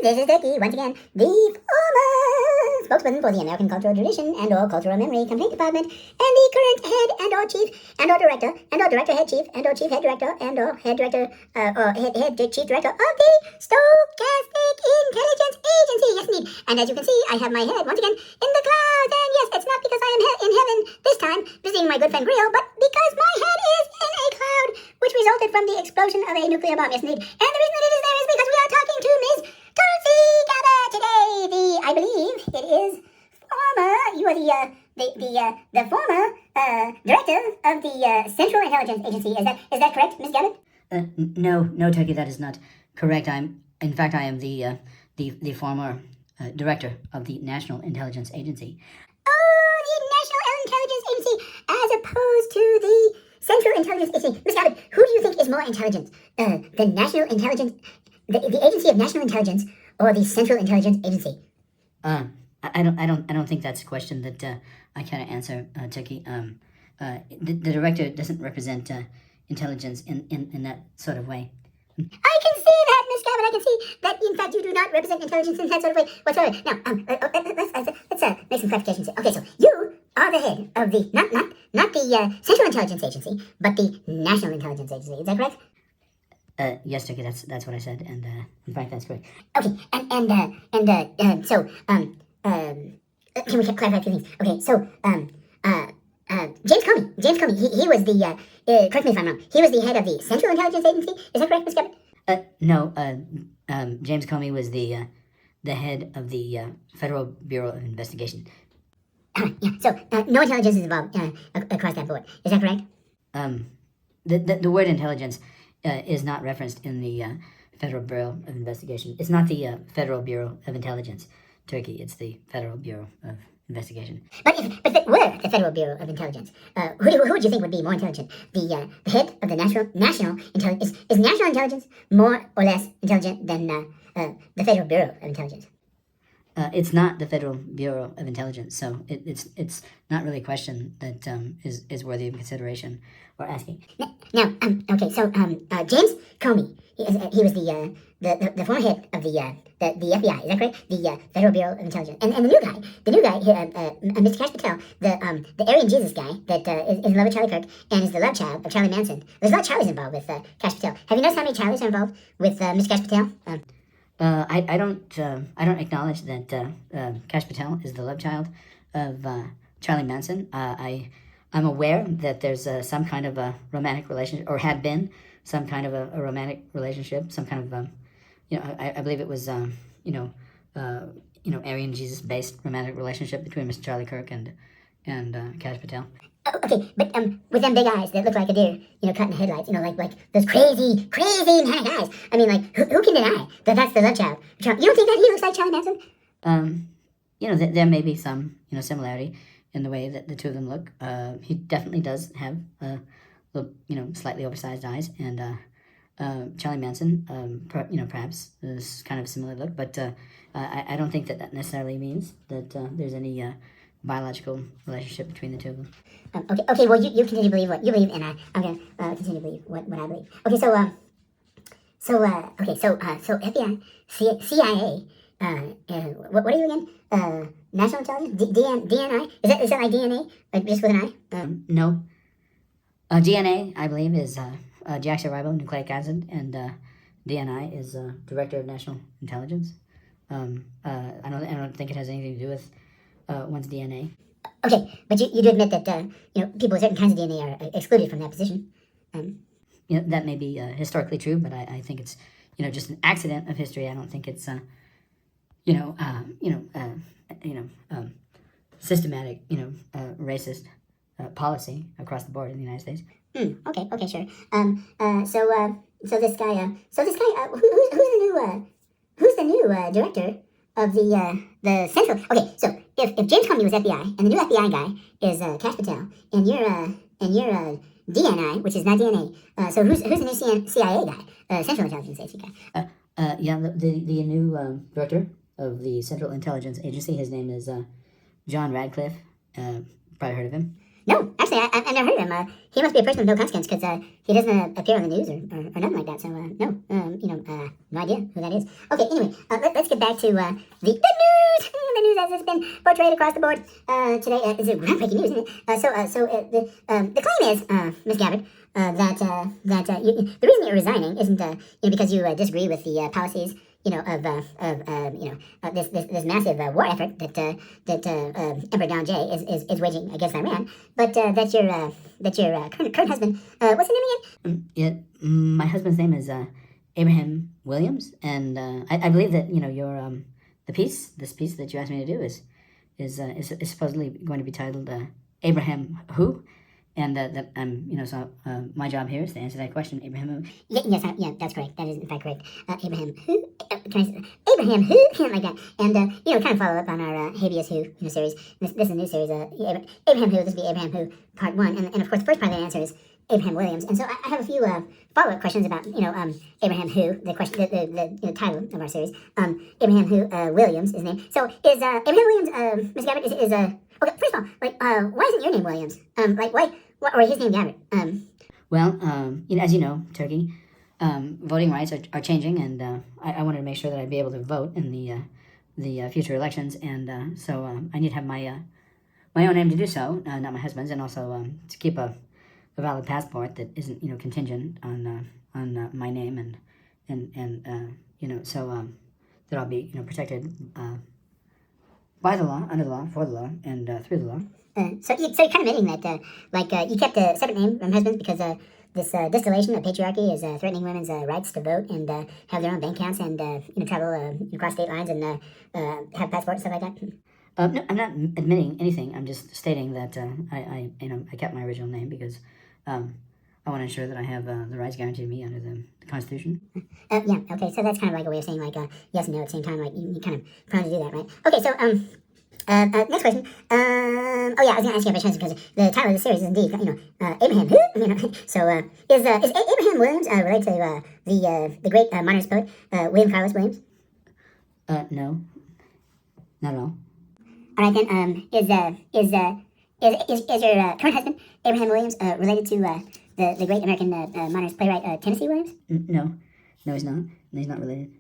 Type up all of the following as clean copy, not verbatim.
This is Turkey, once again, the former spokesperson for the American Cultural Tradition and or Cultural Memory Complaint Department, and the current head and or chief and or director and or director head chief and or chief head director and or head director or head chief director of the Stochastic Intelligence Agency. Yes, indeed. And as you can see, I have my head once again in the clouds. And yes, it's not because I am in heaven this time visiting my good friend Grio, but because my head is in a cloud, which resulted from the explosion of a nuclear bomb. Yes, indeed. And the reason that it is there is because we are talking to Ms. Tulsi Gabbard today. I believe it is former. You are the former director of the Central Intelligence Agency. Is that correct, Ms. Gabbard? No, Turkey, that is not correct. I am the former director of the National Intelligence Agency. Oh, the National Intelligence Agency, as opposed to the Central Intelligence Agency. Ms. Gabbard, who do you think is more intelligent? The National Intelligence, the Agency of National Intelligence, or the Central Intelligence Agency? I don't think that's a question that I can answer, Turkey. The director doesn't represent intelligence in that sort of way. I can see that, Miss Gabbard. I can see that, in fact, you do not represent intelligence in that sort of way whatsoever. Now, let's make some clarifications here. Okay, so you are the head of the, not the Central Intelligence Agency, but the National Intelligence Agency. Is that correct? Yes, Turkey, that's what I said, and in fact, that's correct. Okay, so, can we clarify a few things? Okay, so, James Comey, he was the, correct me if I'm wrong, he was the head of the Central Intelligence Agency. Is that correct, Ms. Gabbard? No, James Comey was the head of the Federal Bureau of Investigation. Yeah, so, no intelligence is involved across that board. Is that correct? The word intelligence is not referenced in the Federal Bureau of Investigation. It's not the Federal Bureau of Intelligence, Turkey. It's the Federal Bureau of Investigation. But if it were the Federal Bureau of Intelligence, who would you think would be more intelligent? The head of the national intelligence. Is national intelligence more or less intelligent than the Federal Bureau of Intelligence? It's not the Federal Bureau of Intelligence, so it's not really a question that is worthy of consideration or asking. Now, okay, so James Comey, he was the former head of the FBI. Is that correct? The Federal Bureau of Intelligence. And the new guy, Mr. Cash Patel, the Aryan Jesus guy that is in love with Charlie Kirk and is the love child of Charlie Manson. There's a lot of Charlies involved with Cash Patel. Have you noticed how many Charlies are involved with Mr. Cash Patel? I don't acknowledge that Cash Patel is the love child of Charlie Manson. I'm aware that there's some kind of a romantic relationship, or had been some kind of a romantic relationship, some kind of I believe it was Aryan Jesus based romantic relationship between Mr. Charlie Kirk and Cash Patel. Oh, okay, but with them big eyes that look like a deer, caught in the headlights, like those crazy manic eyes. I mean, like, who can deny that that's the love child? You don't think that he looks like Charlie Manson? There may be some, similarity in the way that the two of them look. He definitely does have, slightly oversized eyes, and Charlie Manson, perhaps is kind of a similar look, but I don't think that necessarily means that there's any biological relationship between the two of them. Okay. Well, you continue to believe what you believe, and I'm gonna continue to believe what I believe. Okay, so FBI, CIA, what are you again? National Intelligence, DNI. Is that like DNA, like just with an I? No. DNA, I believe, is deoxyribonucleic acid, and DNI is Director of National Intelligence. I don't think it has anything to do with one's DNA. Okay, but you do admit that people with certain kinds of DNA are excluded from that position. That may be historically true, but I think it's just an accident of history. I don't think it's systematic racist policy across the board in the United States. Okay, sure. So this guy, who's the new director of the Central? Okay, so if James Comey was FBI and the new FBI guy is Cash Patel, and you're DNI, which is not DNA, so who's the new CIA guy, Central Intelligence Agency guy? The new director of the Central Intelligence Agency. His name is John Radcliffe. Probably heard of him. No, actually, I've never heard of him. He must be a person of no consequence because he doesn't appear on the news or nothing like that. So, no, no idea who that is. Okay, anyway, let's get back to the news. The news as it's been portrayed across the board today. Is it groundbreaking news, isn't it? The claim is, Ms. Gabbard, the reason you're resigning isn't because you disagree with the policies this massive war effort that Emperor Don J is waging against Iran, but that your current husband, what's his name again? Yeah, my husband's name is Abraham Williams, and I believe that your this piece that you asked me to do is supposedly going to be titled Abraham Who. And that my job here is to answer that question, Abraham who? Yes, that's correct. That is in fact correct. Abraham who? Can I say Abraham who? Like that. And kind of follow up on our habeas who series. This is a new series. Abraham who? This will be Abraham who part 1, and of course the first part of the answer is Abraham Williams. And so I have a few follow up questions about Abraham who, the question, the title of our series. Abraham who Williams is his name. So is Abraham Williams, Ms. Gabbard, is okay, first of all, why isn't your name Williams? Why, or his name Gabbard? Well, as you know, Turkey, voting rights are changing, and I wanted to make sure that I'd be able to vote in the future elections, and so I need to have my own name to do so, not my husband's, and also to keep a valid passport that isn't contingent on my name, and so that I'll be protected by the law, under the law, for the law, and through the law. So you're kind of admitting that, you kept a separate name from husbands because this distillation of patriarchy is threatening women's rights to vote and have their own bank accounts and travel across state lines and have passports, stuff like that. No, I'm not admitting anything. I'm just stating that I kept my original name because I want to ensure that I have the rights guaranteed to me under the Constitution. Okay, so that's kind of like a way of saying yes and no at the same time, you kind of prone to do that, right? Okay, so next question. I was going to ask you about chance because the title of the series is indeed Abraham who? So is Abraham Williams related to the great modernist poet William Carlos Williams? No, not at all. All right then. Is your current husband Abraham Williams related to the great American modernist playwright Tennessee Williams? No, he's not. No, he's not related.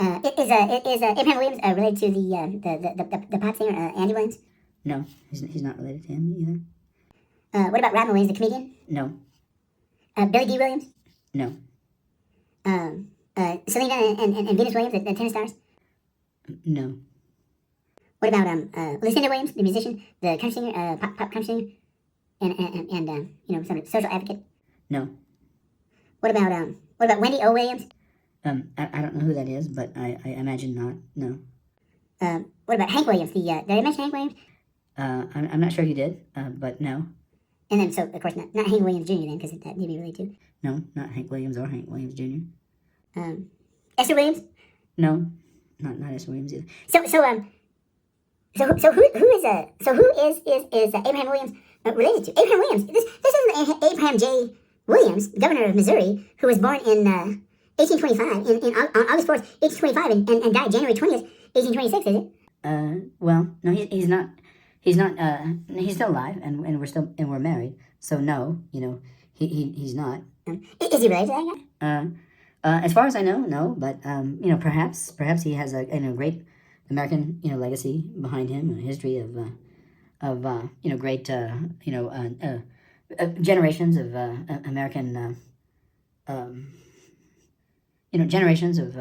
Is Abraham Williams related to the pop singer Andy Williams? No, he's not related to him either. What about Robin Williams, the comedian? No. Billy D. Williams? No. Selena and Venus Williams, the tennis stars? No. What about Lucinda Williams, the musician, the country singer, pop country singer, and some social advocate? No. What about Wendy O. Williams? I don't know who that is, but I imagine not. No. What about Hank Williams? Did I mention Hank Williams? I'm not sure if you did, but no. And then, so of course, not Hank Williams Jr. then, because that may be related too. No, not Hank Williams or Hank Williams Jr. Esther Williams? No, not Esther Williams either. So who is Abraham Williams related to? Abraham Williams. This isn't Abraham J. Williams, governor of Missouri, who was born in 1825, on August 4th, 1825, and died January 20th, 1826, is it? Well, no, he's not. He's not. He's still alive, and we're married. So no, he's not. Is he related to that guy? As far as I know, no. But perhaps he has a great American legacy behind him, a history of great generations of American generations of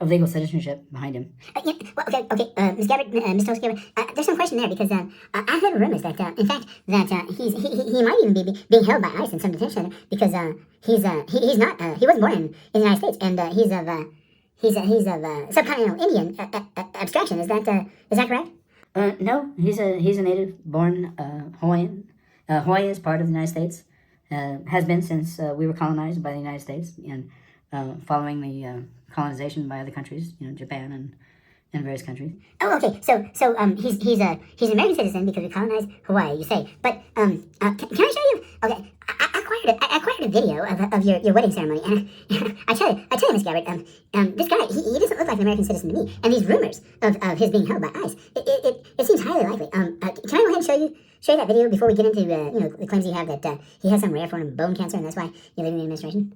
legal citizenship behind him. Ms. Gabbard, Ms. Tulsi Gabbard, there's some question there because I heard rumors that in fact that he might even be being held by ICE in some detention because he wasn't born in the United States and he's of subcontinental Indian abstraction. Is that correct? No, he's a native born Hawaiian. Hawaii is part of the United States. Has been since we were colonized by the United States and following the colonization by other countries, Japan and various countries. Oh, okay. So he's an American citizen because we colonized Hawaii, you say. But can I show you? Okay, I acquired a video of your wedding ceremony, and I tell you, Miss Gabbard, this guy he doesn't look like an American citizen to me. And these rumors of his being held by ICE, it seems highly likely. Can I go ahead and show you show you that video before we get into the claims you have that he has some rare form of bone cancer and that's why you're leaving the administration?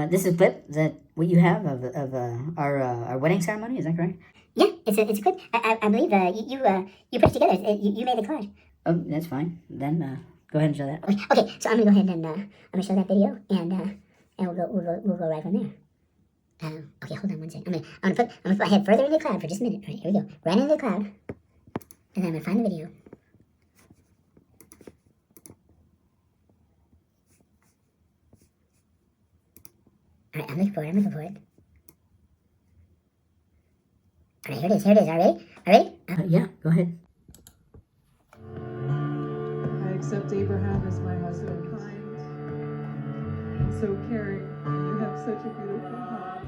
This is a clip that what you have of our wedding ceremony. Is that correct? Yeah, it's a clip. I believe you put it together. You made the collage. Oh, that's fine. Then go ahead and show that. Okay, so I'm gonna go ahead and I'm gonna show that video and we'll go right from there. Okay, hold on one second. I'm gonna put my head further into the cloud for just a minute. All right, here we go. Right into the cloud, and then I'm gonna find the video. All right, I'm looking for it. All right, here it is. All ready? Yeah, go ahead. I accept Abraham as my husband. Kind and so caring. You have such a beautiful heart.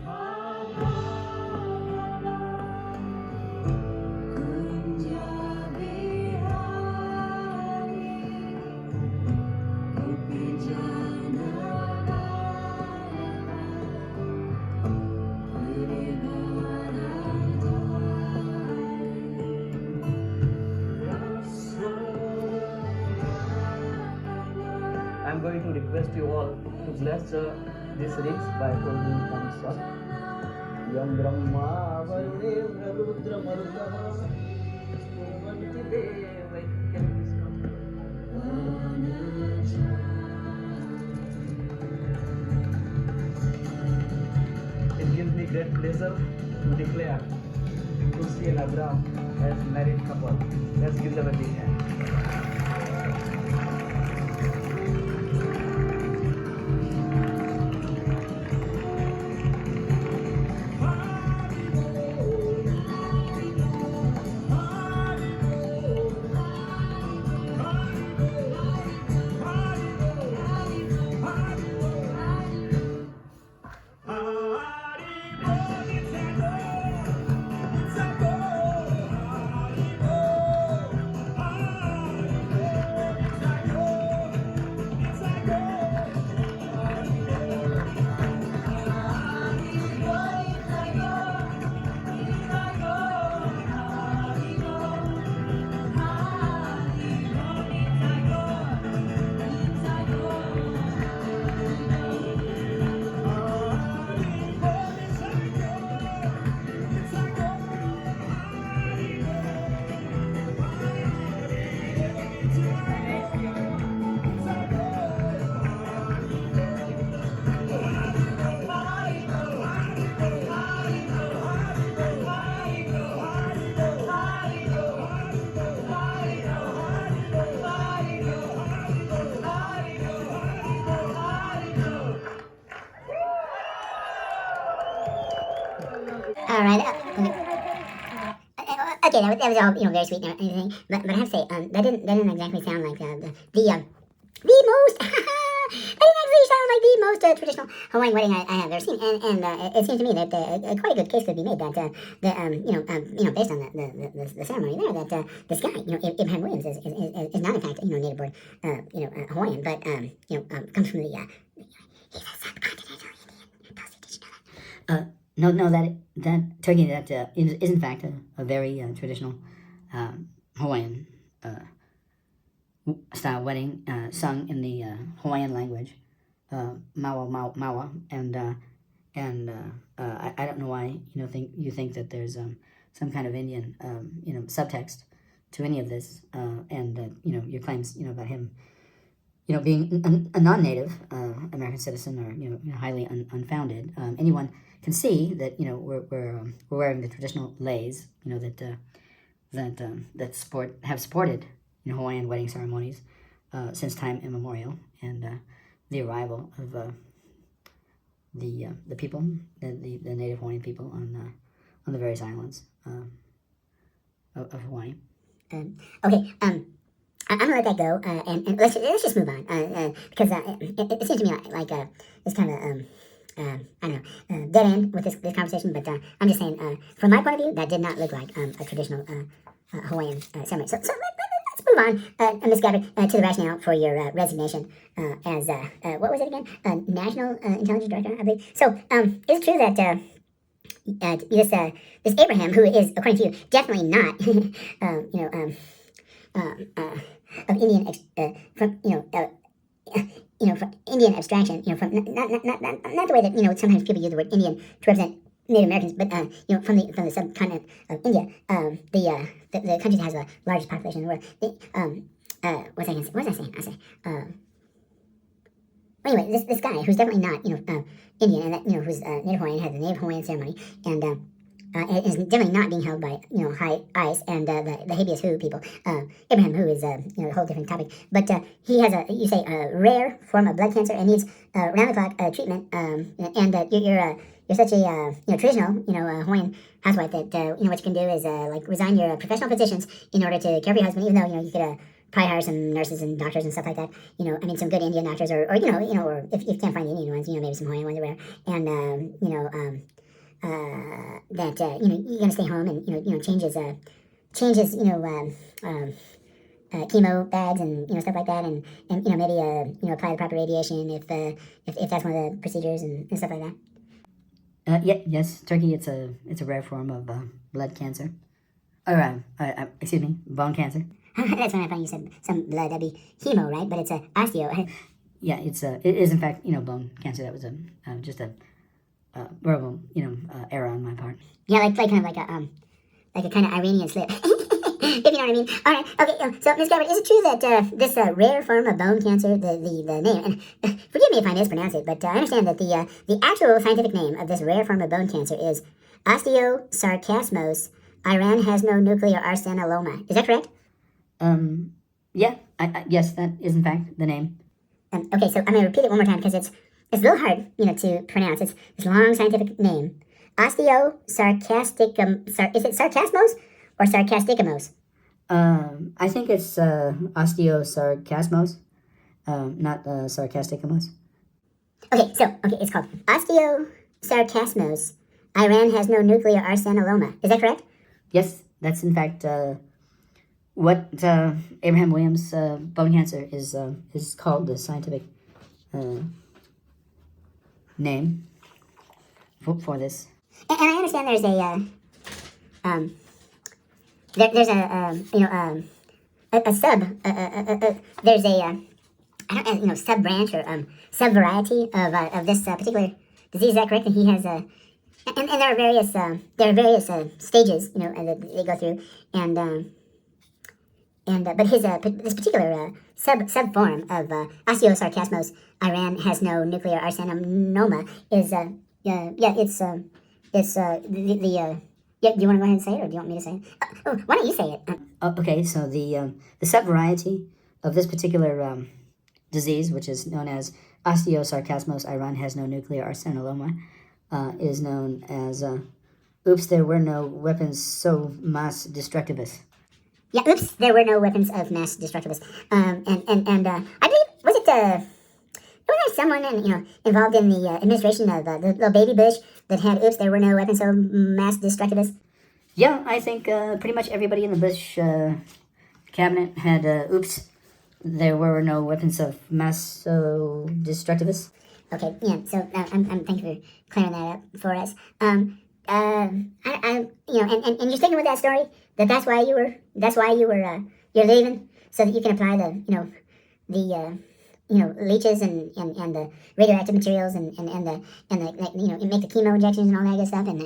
I'm going to request you all to bless this rings by holding thumbs up. Yam Brahma Varunendra Rudra Marutama Stuvanti Devai. It gives me great pleasure to declare Tulsi and Abraham as married couple. Let's give them a big hand. All right. Okay, that was all very sweet and everything, but I have to say that didn't exactly sound like the most. That didn't actually sound like the most traditional Hawaiian wedding I have ever seen, and it seems to me that quite a good case could be made that based on the ceremony there, that this guy, Abraham Williams, is not in fact native born Hawaiian, but comes from the he's a subcontinental Indian. Tulsi, did you know that? No, that turkey that is in fact a very traditional Hawaiian style wedding, sung in the Hawaiian language, mawa, and I don't know why you think that there's some kind of Indian subtext to any of this, and your claims about him being a non-native American citizen are highly unfounded. Anyone can see that we're wearing the traditional leis that have supported Hawaiian wedding ceremonies since time immemorial, and the arrival of the people, the native Hawaiian people on the various islands of Hawaii. Okay. I'm gonna let that go, and let's just move on, because it seems to me like it's kind of I don't know, dead end with this conversation. But I'm just saying, from my point of view, that did not look like a traditional Hawaiian ceremony. So let's move on, Ms. Gabbard, to the rationale for your resignation as what was it again? National Intelligence Director, I believe. So is it true that this Abraham, who is, according to you, definitely not of Indian from from Indian abstraction, from not the way that sometimes people use the word Indian to represent Native Americans, but from the subcontinent of India, the country that has the largest population in the world. What was I saying? Anyway, this guy who's definitely not Indian, and that who's Native Hawaiian, had the Native Hawaiian ceremony, and is definitely not being held by high ice and the habeas who people. Abraham who is a whole different topic, but he has a rare form of blood cancer and needs round the clock treatment. And you're such a traditional Hawaiian housewife that what you can do is like resign your professional positions in order to care for your husband, even though you could probably hire some nurses and doctors and stuff like that. Some good Indian doctors, or if you can't find the Indian ones, maybe some Hawaiian ones are rare. And that you're gonna stay home and changes chemo bags and stuff like that, and maybe apply the proper radiation if that's one of the procedures and stuff like that. Yes, turkey. It's a rare form of blood cancer, or excuse me, bone cancer. That's when I thought you said some blood. That'd be hemo, right? But it's osteo. Yeah, it is in fact bone cancer. That was just a verbal error on my part. Yeah, like kind of like a kind of Iranian slip. If you know what I mean. All right. Okay. So, Ms. Gabbard, is it true that this rare form of bone cancer, the name, and forgive me if I mispronounce it, but I understand that the actual scientific name of this rare form of bone cancer is osteosarcasmos iranhasnonucleararsenaloma. Is that correct? Yeah. Yes, that is in fact the name. Okay. So I'm gonna repeat it one more time because it's a little hard, to pronounce. It's this long scientific name. Osteosarcasticum. Is it sarcasmos or sarcasticamos? I think it's osteosarcasmos, not sarcasticamos. Okay, it's called osteosarcasmos iranhasnonucleararsenaloma. Is that correct? Yes, that's in fact what Abraham Williams' bone cancer is called, the scientific name for this. And I understand there's a sub branch or sub variety of this particular disease. Is that correct? And he has and there are various stages that they go through, but his this particular sub form of osteosarcasmos iranhasnonucleararsenaloma is do you want to go ahead and say it, or do you want me to say it? Why don't you say it? Okay, so the subvariety of this particular disease, which is known as osteosarcasmos iranhasnonucleararsenaloma, is known as oops, there were no weapons so mass destructivus. Yeah, oops, there were no weapons of mass destructivus. And I believe, was there someone involved in the administration of the little baby Bush that had oops, there were no weapons of mass destructivus? Yeah, I think pretty much everybody in the Bush cabinet had oops, there were no weapons of mass destructivus. Okay, yeah. So I'm thank you for clearing that up for us. And you're sticking with that story that's why you were you're leaving, so that you can apply the leeches and the radioactive materials and the make the chemo injections and all that good stuff and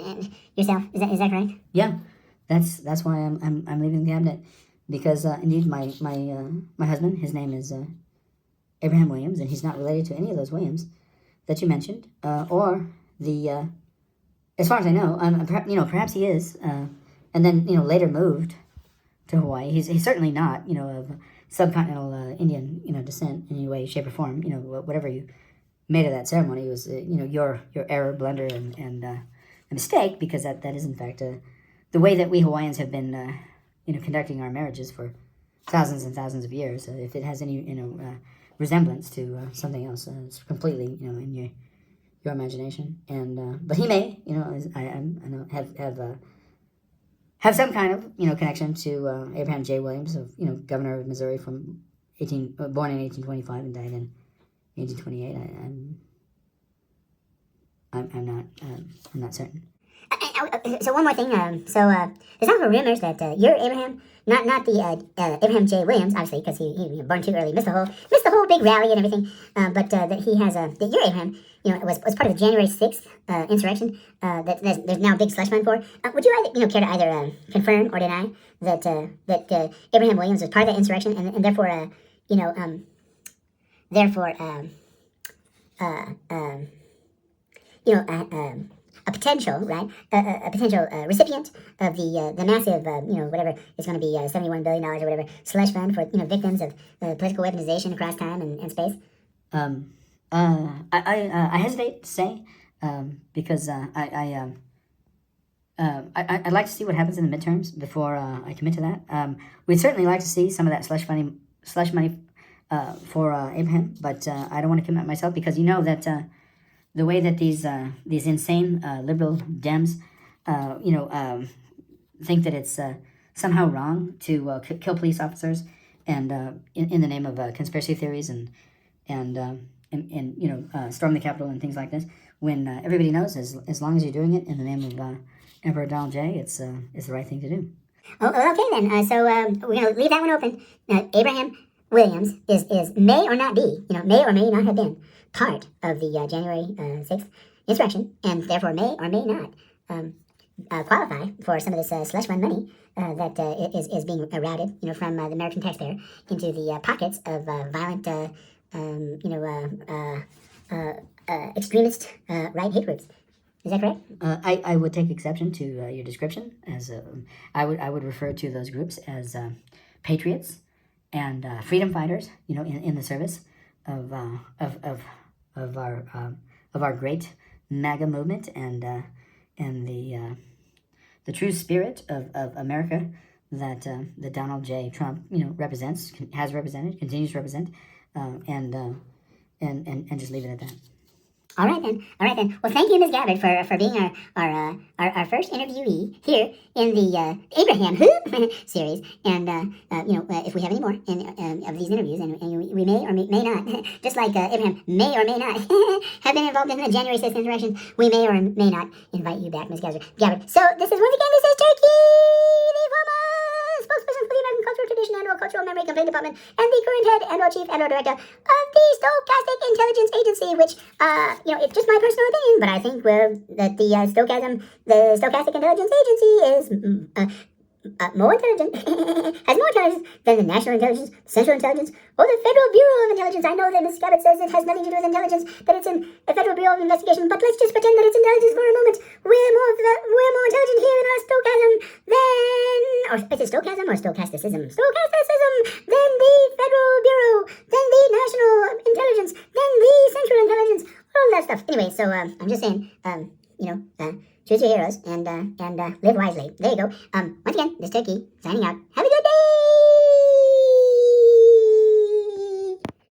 yourself. Is that correct? Yeah, that's why I'm leaving the cabinet, because indeed my husband, his name is Abraham Williams, and he's not related to any of those Williams that you mentioned, or the as far as I know, perhaps he is, and then later moved to Hawaii. He's certainly not of subcontinental Indian descent in any way, shape, or form. Whatever you made of that ceremony was your error, blunder, and a mistake, because that is in fact the way that we Hawaiians have been conducting our marriages for thousands and thousands of years. If it has any resemblance to something else, it's completely in your imagination. And but he may I know have some kind of connection to Abraham J. Williams, of governor of Missouri born in 1825 and died in 1828. I'm not certain. So one more thing. There's also rumors that your Abraham, not the Abraham J. Williams, obviously, because he born too early, missed the whole big rally and everything. But that he has that your Abraham, was part of the January 6th insurrection. That there's now a big slush fund for. Would you care to either confirm or deny that Abraham Williams was part of that insurrection and therefore a potential, right? A potential recipient of the massive, whatever is going to be $71 billion or whatever slush fund for victims of political weaponization across time and space. I hesitate to say because I'd like to see what happens in the midterms before I commit to that. We'd certainly like to see some of that slush money for Abraham, but I don't want to commit myself because that. The way that these insane liberal Dems, think that it's somehow wrong to kill police officers, and in the name of conspiracy theories and storm the Capitol and things like this, when everybody knows as long as you're doing it in the name of Emperor Donald J, it's the right thing to do. Oh, okay then. So we're gonna leave that one open. Abraham Williams is may or not be, may or may not have been part of the January 6th insurrection, and therefore may or may not qualify for some of this slush fund money that is being routed, from the American taxpayer into the pockets of violent, extremist right hate groups. Is that correct? I would take exception to your description, as I would refer to those groups as patriots and freedom fighters, in the service of our great MAGA movement and the true spirit of America that Donald J. Trump represents, has represented, continues to represent, and just leave it at that. All right then. Well, thank you, Ms. Gabbard, for being our first interviewee here in the Abraham series. And if we have any more of these interviews, and we may or may not, just like Abraham may or may not have been involved in the January 6th insurrection, we may or may not invite you back, Ms. Gabbard. So this is once again, this is Turkey, the former spokesperson for the American Cultural Tradition and/or Cultural Memory Complaint Department, and the current head and/or chief and/or director of the Stochastic Intelligence Agency, which it's just my personal opinion, but I think that the Stochastic Intelligence Agency is more intelligent, has more intelligence than the National Intelligence, Central Intelligence, or the Federal Bureau of Intelligence. I know that Ms. Gabbard says it has nothing to do with intelligence, that it's in the Federal Bureau of Investigation, but let's just pretend that it's intelligence for a moment. We're more intelligent here in our Stochasm or is it Stochasm or Stochasticism? Stochasticism than the Federal Bureau, than the National Intelligence, than the Central Intelligence, all that stuff. Anyway, so I'm just saying, choose your heroes and live wisely. There you go. Once again, this is Turkey signing out. Have a good